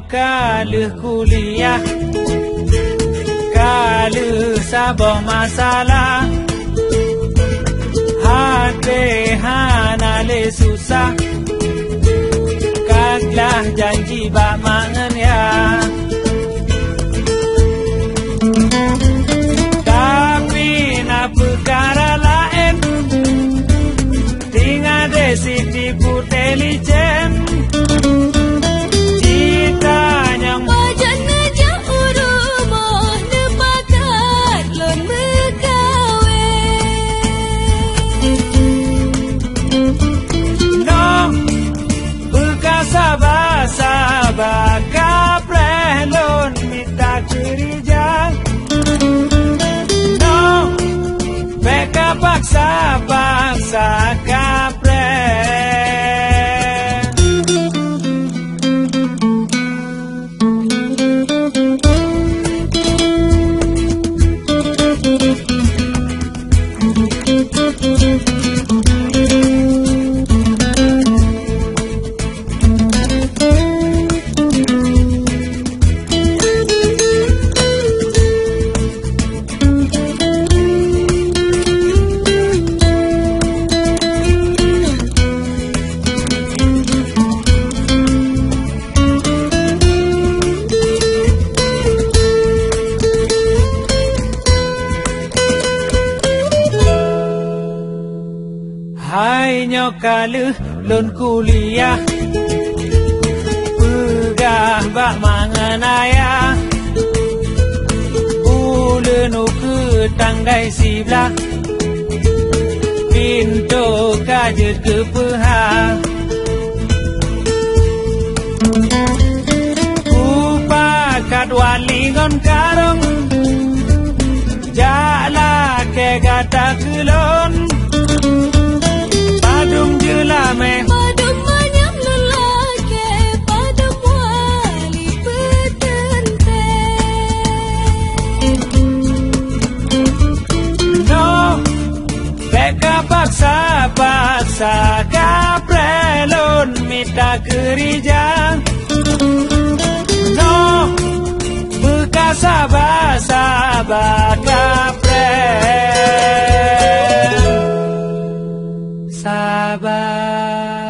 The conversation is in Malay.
kaluh kuliah, kaluh sabong masalah, hati hanale susah, kaglah janji bak mangen ya. Tapi na perkara lain, tinggal desi tipu intelijen. Sabah kaprelon minta cerijang, no, beka paksa kaprel. Hai nyokaluh lon kuliah, pegah bak mangan ayah, ulenu ke tanggai sebelah, pintu kajet ke pehah. Upakat walingon karong, jala ke gata kelon, padung jelame, padung banyak lelaki, padung wali petente. No, beka paksa kaprelon minta kerijang. No, bekas sabar kaprel. Sabar.